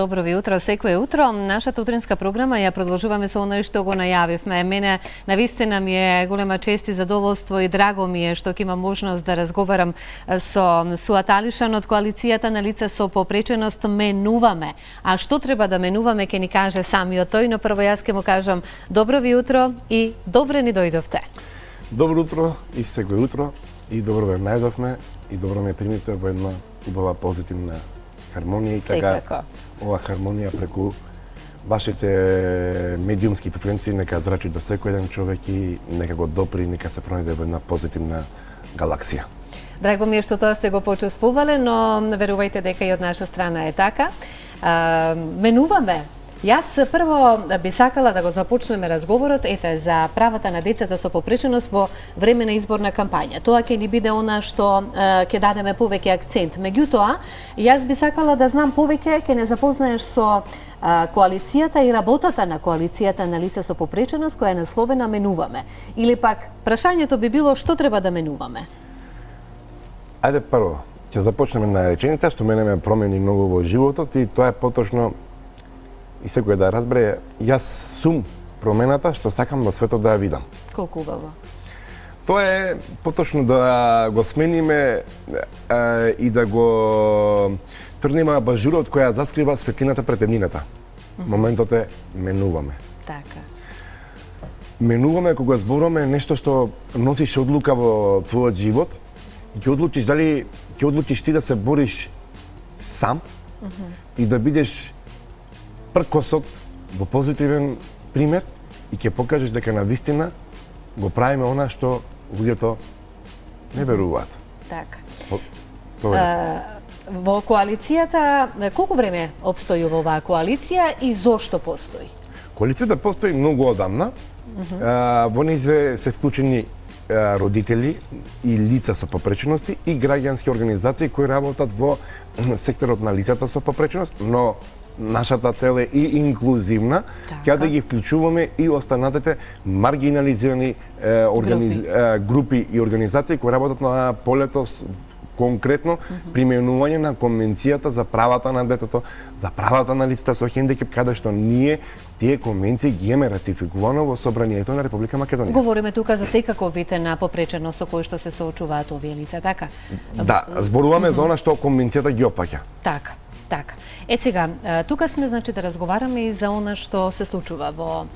Добро ви утро, секое утро. Нашата утринска програма ја продолжуваме со оној што го најавивме. Мене навистина ми е голема чест и задоволство и драго ми е што ќе имам можност да разговарам со Суат Алишан од коалицијата на лица со попреченост Менуваме. А што треба да менуваме ќе ни каже самиот тој, но прво јас ќе му кажам добро ви утро и добре ни дојдовте. Добро утро и секое утро и добро ве најдовме и добро ме примите во една убава позитивна хармонија и така ова хармонија преку вашите медиумски фреквенции нека зрачи до секој еден човек и нека го допри, нека се пронајде во една позитивна галаксија. Драго ми е што тоа сте го почувствувале, но верувајте дека и од наша страна е така. Менуваме. Јас прво би сакала да го започнеме разговорот за правата на децата со попреченост во време на изборна кампања. Тоа ќе ни биде она што ќе дадеме повеќе акцент. Меѓутоа, јас би сакала да знам повеќе, ќе не запознаеш со коалицијата и работата на коалицијата на лица со попреченост која е насловена Менуваме. Или пак прашањето би било што треба да менуваме? Ајде прво, ќе започнеме на реченица што мене ме промени многу во животот и тоа е поточно и секој да разбере, јас сум промената што сакам во светот да ја видам. Колку убаво. Тоа е поточно да го смениме и да го тргнеме бажурот која заскрива светлината пред темнината. Моментот е менуваме. Така. Менуваме кога зборуваме нешто што носиш одлука во твојот живот и ќе одлучиш дали ќе одлучиш ти да се бориш сам и да бидеш пркосот во позитивен пример и ќе покажеш дека на вистина го правиме она што луѓето не веруваат. Така. Поведете. Во коалицијата, колку време обстојува оваа коалиција и зошто постои? Коалицијата постои многу одамна. Во неј се вклучени родители и лица со попречености и граѓански организации кои работат во секторот на лицата со попреченост, но нашата цел е и инклузивна, ќе да ги вклучуваме и останатите маргинализирани групи и организации кои работат на полето конкретно применување на Конвенцијата за правата на детето, за правата на лицата со хендикеп, каде што ние тие конвенции ги имаме ратификувано во Собранието на Република Македонија. Говориме тука за секаков вид на попреченост со кој што се соочуваат овие лица, така? Да, зборуваме за она што Конвенцијата ги опфаќа. Така. Така. Сега, тука сме значи да разговараме и за она што се случува во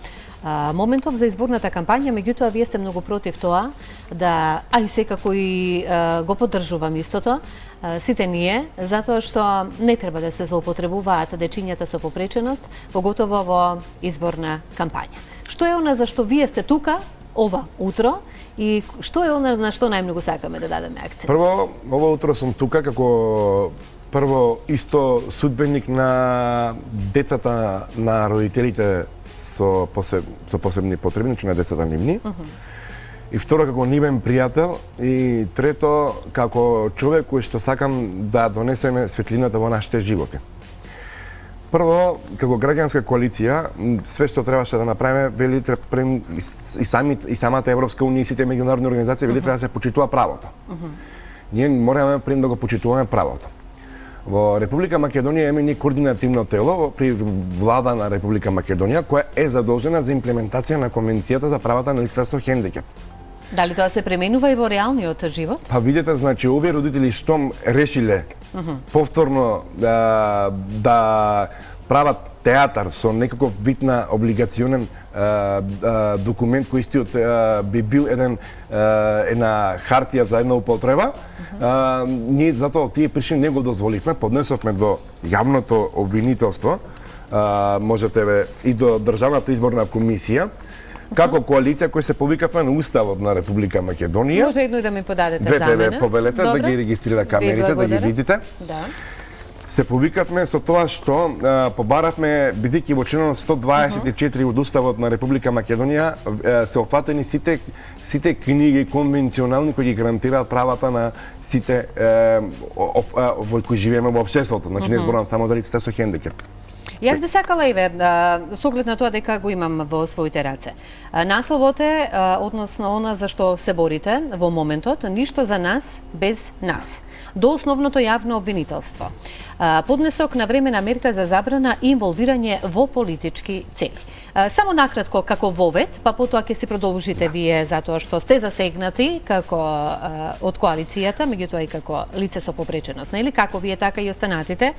моментов за изборната кампања, меѓутоа вие сте многу против тоа да, а и секако и го поддржувам истото, сите ние, затоа што не треба да се злоупотребуваат дечињата со попреченост, поготово во изборна кампања. Што е она за што вие сте тука ова утро и што е она на што најмногу сакаме да дадеме акцент? Прво, ова утро сум тука како прво исто судбеник на децата на родителите со посебни потреби, значи на децата нивни. И второ како нивен пријател и трето како човек кој што сакам да донесеме светлината во нашите животи. Прво, како граѓанска коалиција, све што требаше да направиме, вели и самата Европска унија и сите меѓународни организации вели треба да се почитува правото. Ние мораме пред да го почитуваме правото. Во Република Македонија имаме координативно тело при влада на Република Македонија која е задолжена за имплементација на Конвенцијата за правата на лицата со хендикеп. Дали тоа се пременува и во реалниот живот? Па видете, значи овие родители штом решиле повторно да прават театар со некаков вид на облигационен документ кој истиот би бил една хартија за една употреба, ние затоа тие причини не го дозволивме, поднесовме до јавното обвинителство, можете и до Државната изборна комисија, како коалиција кој се повикавме на Уставот на Република Македонија. Може едно и да ми подадете за мене. Двете повелете, да ги регистрира камерите, да ги видите. Да. Се повикавме со тоа што побаравме, бидејќи во членот 124 од Уставот на Република Македонија се опфатени сите книги конвенционални кои ги гарантираат правата на сите во кои живееме во општеството. Значи не зборувам само за лицата со хендикеп. Јас би сакала еве со оглед на тоа дека го имам во своите раце. Насловот е односно она за што се борите во моментот, ништо за нас без нас. До основното јавно обвинителство. Поднесок на времена мерка за забрана и инволвирање во политички цели. Само накратко како вовет, па потоа ќе си продолжите вие затоа што сте засегнати како од коалицијата, меѓутоа и како лице со попреченост, нели? Како вие така и останатите.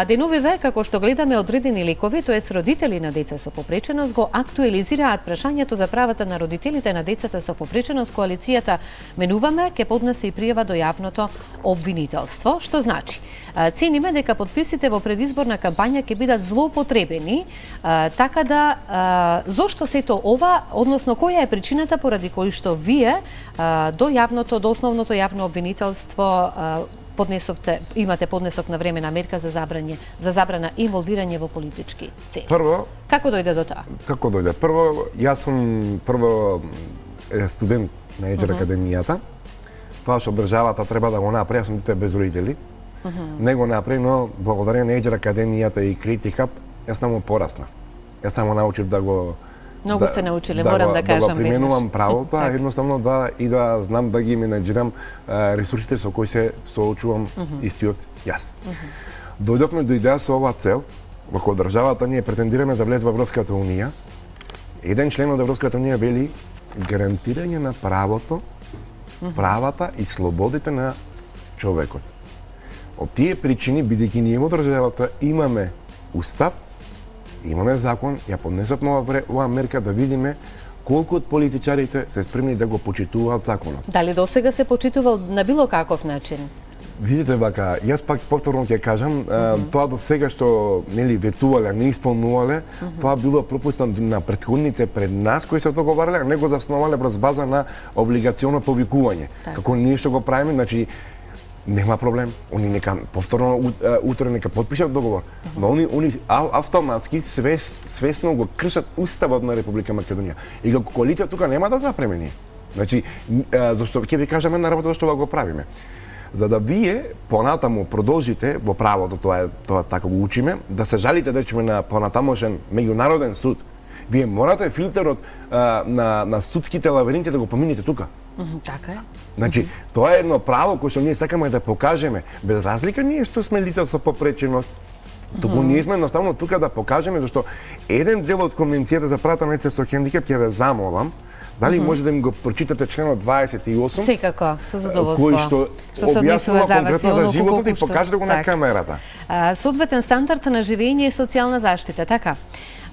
Деновиве како што гледаме одредени ликови, тоест родители на деца со попреченост, го актуализираат прашањето за правата на родителите на децата со попреченост. Коалицијата Менуваме ќе поднесе и пријава до јавното обвинителство, што значи цениме дека подписите во предизборна кампања ќе бидат злоупотребени, така да зошто сето ова, односно која е причината поради кој што вие до основното јавно обвинителство имате поднесок на време на мерка за забрана инволвирање во политички цели. Прво, како дојде до тоа? Како дојде? Прво, јас сум студент на Еџер Академијата. Тоа што државата треба да го направи, јас сум дете без родители. Не го направи, но благодарение на Еџер Академијата и Creative Hub, јас само пораснав. Јас само научив да го Многу сте научиле, морам да кажам. Да го применувам правото, а едноставно да знам да ги менеџирам ресурсите со кои се соочувам истиот јас. Дојдовме до идеја со оваа цел, во државата ние претендираме за влез во Европската унија. Еден член од Европската унија вели гарантирање на правото, правата и слободите на човекот. Од тие причини, бидејќи ние во државата имаме устав, имаме закон, ја поднесовме оваа мерка да видиме колку од политичарите се спремни да го почитуваат законот. Дали досега се почитувал на било каков начин? Видите бака, јас пак повторно ќе кажам, тоа до сега што нели ветувале, не исполнувале, тоа било пропуснато на претходните пред нас кои се договарале, а не го заснувале врз база на облигационо повикување. Како ние што го правиме, значи нема проблем. Они нека повторно утре нека подпишат договор. Но они автоматски свесно го кршат уставот на Република Македонија. И како коалиција тука нема да запремени. Значи зашто ќе ви кажеме на работа што го правиме. За да вие понатаму продолжите во правото, тоа така го учиме, да се жалите да речеме на понатамошен меѓународен суд. Вие морате филтерот на судските лавиринти да го помините тука. Така е. Значи, тоа е едно право кое што ние сакаме да покажеме, без разлика ние што сме лица со попреченост. Туку ние сме едноставно тука да покажеме зашто еден дел од конвенцијата за правата на лица со хендикеп ќе ве замолам. Дали може да ми го прочитате членот 28? Секако, со задоволство. Кој што се однесува конкретно за животот и покажете го на камерата. Соодветен стандард на живење и социјална заштита, така?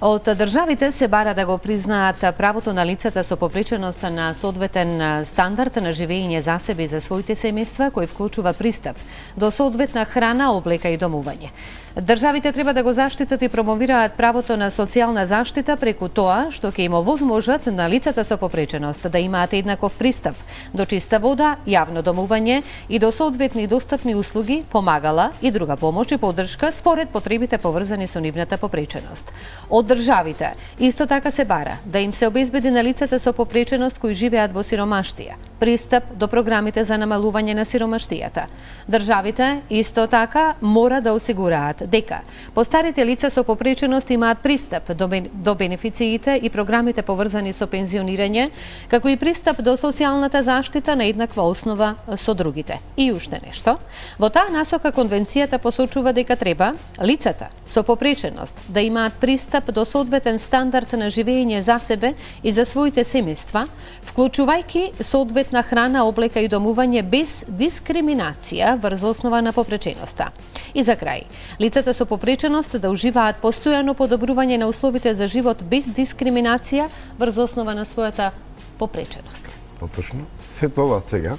Од државите се бара да го признаат правото на лицата со попреченост на соодветен стандард на живење за себе и за своите семејства, кој вклучува пристап до соодветна храна, облека и домување. Државите треба да го заштитат и промовираат правото на социјална заштита преку тоа што ќе им овозможат на лицата со попреченост да имаат еднаков пристап до чиста вода, јавно домување и до соодветни достапни услуги, помагала и друга помош и поддршка според потребите поврзани со нивната попреченост. Од државите исто така се бара да им се обезбеди на лицата со попреченост кои живеат во сиромаштија пристап до програмите за намалување на сиромаштијата. Државите исто така мора да осигураат дека постарите лица со попреченост имаат пристап до бенефициите и програмите поврзани со пензионирање, како и пристап до социјалната заштита на еднаква основа со другите. И уште нешто, во таа насока конвенцијата посочува дека треба лицата со попреченост да имаат пристап до соодветен стандард на живење за себе и за своите семејства, вклучувајќи соодветна храна, облека и домување без дискриминација врз основа на попреченоста. И за крај, лицата со попреченост да уживаат постојано подобрување на условите за живот без дискриминација врз основа на својата попреченост. Поточно. Се тоа сега,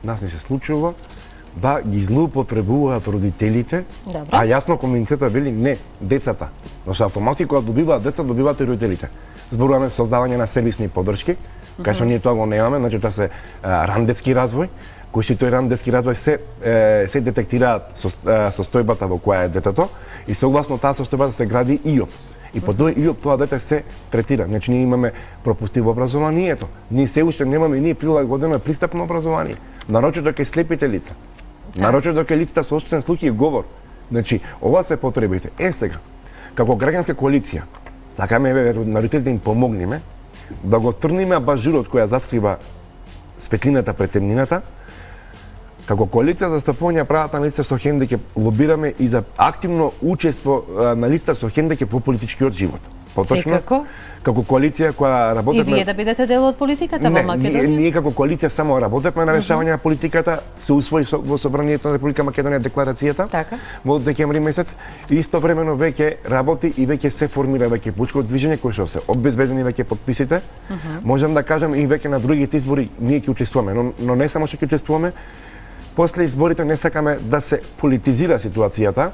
нас не се случува да ги злоупотребуваат родителите, а јасно конвенцијата вели не, децата. Зашто автоматски кога добиваат деца, добиваат и родителите. Зборуваме создавање на сервисни поддршки, кај што ние тоа го немаме, значи тоа се ран детски развој, кој што тој ран детски развој се детектираат состојбата во која е детето и согласно таа состојба се гради ИОП. И по тој ИОП тоа дете се третира. Значи ние имаме пропусти во образованието. Ние се уште немаме ние прилагодено пристапно образование. Нарочито кај слепите лица. Нарочито кај лицата со оштетен слух и говор. Значи ова се потребите. Сега Како граѓанска коалиција, сакаме на родителите им помогнеме да го трниме бажурот која заскрива светлината пред темнината. Како коалиција за застапување правата на лица со хендикеп лобираме и за активно учество на лица со хендикеп во политичкиот живот. Поточно, Секако. како коалиција која работи И вие да бидете дел од политиката во Македонија? ние како коалиција само работевме на решавање на политиката, се усвои во Собранието на Република Македонија декларацијата Така. во декември месец и истовремено веќе работи и веќе се формира веќе политичко движење кој што се обезбедени веќе подписите. Можам да кажам и веќе на другите избори ние ќе учествуваме, но не само што ќе учествуваме, после изборите не сакаме да се политизира ситуацијата.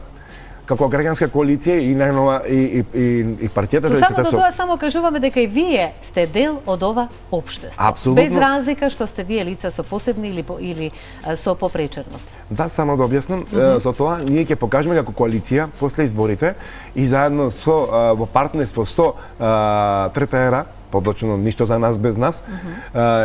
Како граѓанска коалиција и најнова и партијата Со за само лицата до тоа само кажуваме дека и вие сте дел од ова општество. Апсолутно. Без разлика што сте вие лица со посебни или со попреченост. Да, само да објаснам, со тоа ние ќе покажеме како коалиција после изборите и заедно со во партнерство со Трета ера, подочно ништо за нас без нас,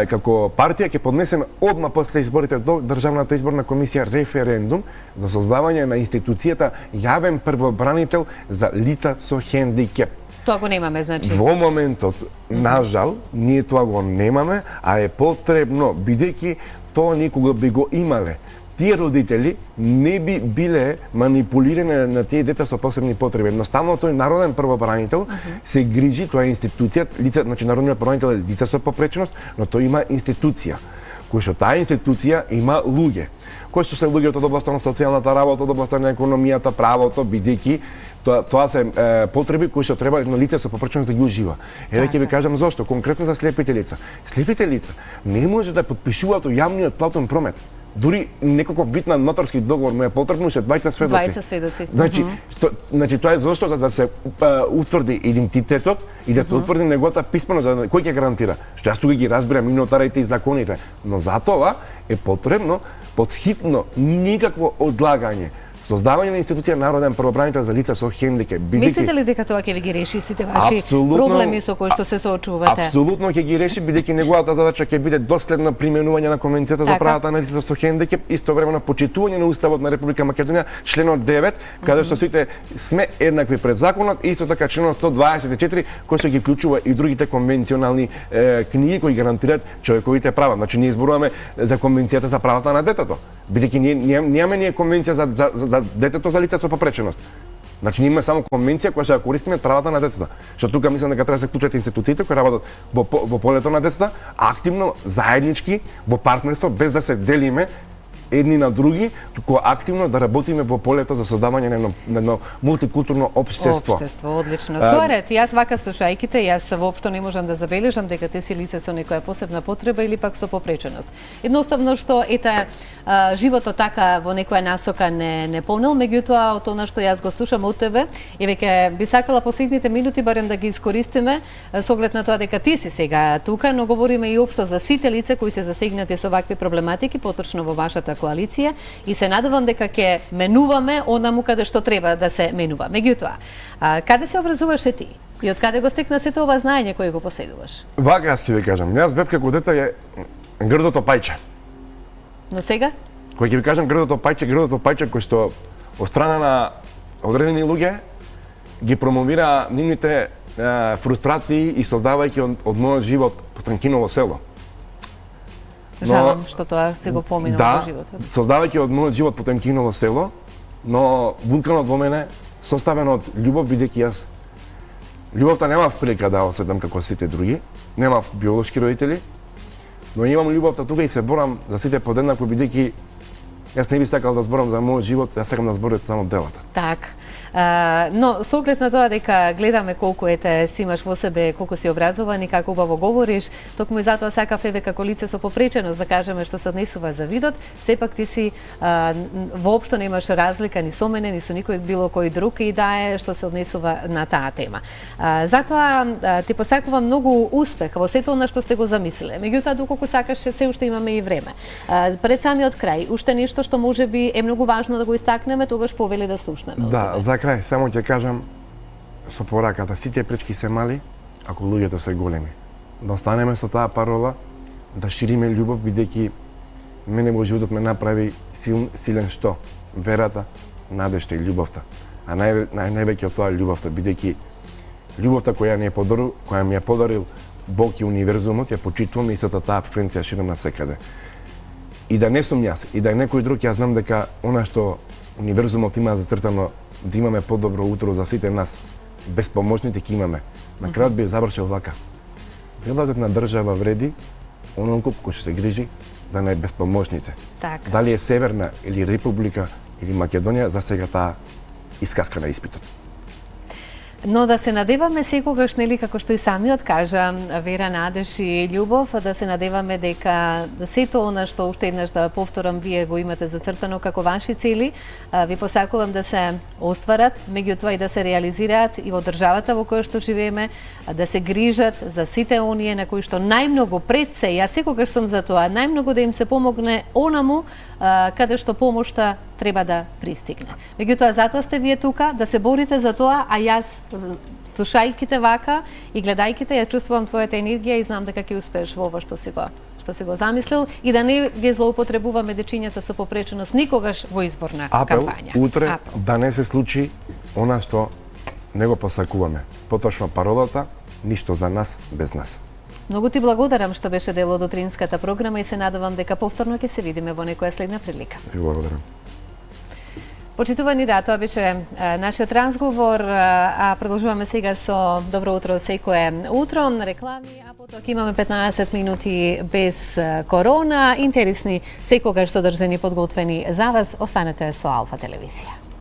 како партија ќе поднесеме одма после изборите до Државната изборна комисија референдум за создавање на институцијата јавен првобранител за лица со хендикеп. Тоа го немаме, значи. Во моментот, нажал, ние тоа го немаме, а е потребно, бидејќи тоа никога би го имале. Тие родители не би биле манипулирани на тие деца со посебни потреби. Едноставно тој народен првобранител се грижи, тоа е институција, лице, значи народниот првобранител е лице со попреченост, но тој има институција. Кој што таа институција има луѓе. Кои што се луѓе од областта на социјалната работа, од областта на економијата, правото, бидејќи тоа се потреби кои што треба едно лице со попреченост да ги ужива. Еве ќе ви кажам зошто, конкретно за слепите лица. Слепите лица не може да подпишуваат јавниот платен промет. Дури некако вид на нотарски договор му е потребно ше двајца сведоци. Двајца сведоци. Значи тоа е зошто за да се утврди идентитетот и да се утврди неговата писменост, кој ќе гарантира? Што јас тука ги разбирам и нотарите и законите, но затоа е потребно подхитно никакво одлагање. Создавање на институција народен првобранител за лица со хендикеп. Мислите ли дека тоа ќе ви ги реши сите ваши проблеми со кои што се соочувате? Апсолутно ќе ги реши, бидејќи неговата задача ќе биде доследно применување на Конвенцијата за правата на лицата со хендикеп, истовремено почитување на Уставот на Република Македонија, членот 9, каде што сите сме еднакви пред законот, и исто така членот 124, кој што ги вклучува и другите конвенционални книги кои гарантираат човековите права. Значи ние зборуваме за Конвенцијата за правата на детето, бидејќи ние немаме конвенција за детето за лица со попреченост. Значи ние имаме само конвенција која ќе ја користиме правата на децата. Што тука мислам дека треба да се вклучат институциите кои работат во полето на децата, активно, заеднички, во партнерство, без да се делиме едни на други, туку активно да работиме во полето за создавање на едно мултикултурно општество. Општество, одлично. Соарет, јас вака слушајките, јас воопшто не можам да забележам дека ти си лице со некоја посебна потреба или пак со попреченост. Едноставно што животот така во некоја насока не понел, меѓутоа од она што јас го слушам од тебе и веќе би сакала последните минути барем да ги искористиме со оглед на тоа дека ти си сега тука, но говориме и општо за сите лица кои се засегнати со вакви проблематики, поточно во вашата коалиција, и се надевам дека ќе менуваме онаму каде што треба да се менува. Меѓутоа, каде се образуваше ти? И од каде го стекна сето ова знаење кое го поседуваш? Вака јас ќе ви кажам, јас бев како дете е грдото пајче. Но сега? Кој ќе ви кажам грдото пајче кој што од страна на одредени луѓе ги промовира нивните фрустрации и создавајќи од мојот живот Потанкиново село. Жалам што тоа се го поминува во животот. Да, создавајќи од мојот живот Потанкиново село, но вулканот во мене составен од љубов, бидејќи јас љубовта немав прилика да осетам како сите други, немав биолошки родители, но имам љубовта тука и се борам за сите подеднакво, бидејќи јас не би сакал да зборам за мојот живот, јас сакам да зборам само делата. Так. Но со оглед на тоа дека гледаме колку си имаш во себе, колку си образован и како убаво говориш, токму и затоа сакав еве како лице со попреченост да кажеме што се однесува за видот, сепак ти си воопшто немаш разлика ни со мене, ни со никој било кој друг и да е што се однесува на таа тема. Затоа ти посакувам многу успех во сето она што сте го замислиле. Меѓутоа доколку сакаш се уште имаме и време. Пред самиот крај, уште нешто што можеби е многу важно да го истакнеме, тогаш повели да слушнеме. Да, за крај само ќе кажам со пораката, сите пречки се мали, ако луѓето се големи. Да останеме со таа парола, да шириме љубов, бидејќи мене во животот ме направи силен што? Верата, надежта и љубовта. а највеќе од тоа љубовта, бидејќи љубовта која ми е подарил Бог и универзумот, ја почитувам и истата таа фреквенција ширам на секаде. И да не сум јас, и да е некој друг, јас знам дека она што универзумот има зацртано да имаме подобро утро за сите нас, безпомошните ќе имаме. На крајот би завршил вака. Превладот на држава вреди онолку кој што се грижи за најбеспомошните. Така. Дали е Северна или Република или Македонија, за сега таа искаска на испитот. Но да се надеваме секогаш, нели, како што и самиот кажа, вера, надеж и љубов, да се надеваме дека сето она што уште еднаш да повторам вие го имате зацртано како ваши цели, ви посакувам да се остварат, меѓутоа и да се реализираат и во државата во која што живееме, да се грижат за сите оние на кои што најмногу пред се, јас секогаш сум за тоа, најмногу да им се помогне онаму каде што помошта треба да пристигне. Меѓутоа, затоа сте вие тука, да се борите за тоа, а јас, слушајќи те вака и гледајќи те, ја чувствувам твојата енергија и знам дека ќе успееш во ова што си го замислил и да не ги злоупотребуваме дечињата со попреченост никогаш во изборна кампања. Утре да не се случи она што не го посакуваме. Поточно паролата, ништо за нас без нас. Многу ти благодарам што беше дел од утринската програма и се надевам дека повторно ќе се видиме во некоја следна прилика. Ви благодарам. Почитувани, да, тоа беше нашиот разговор, а продолжуваме сега со Добро утро секое утро, реклами, а потоа ќе имаме 15 минути без корона, интересни секогаш содржани подготвени за вас. Останете со Алфа телевизија.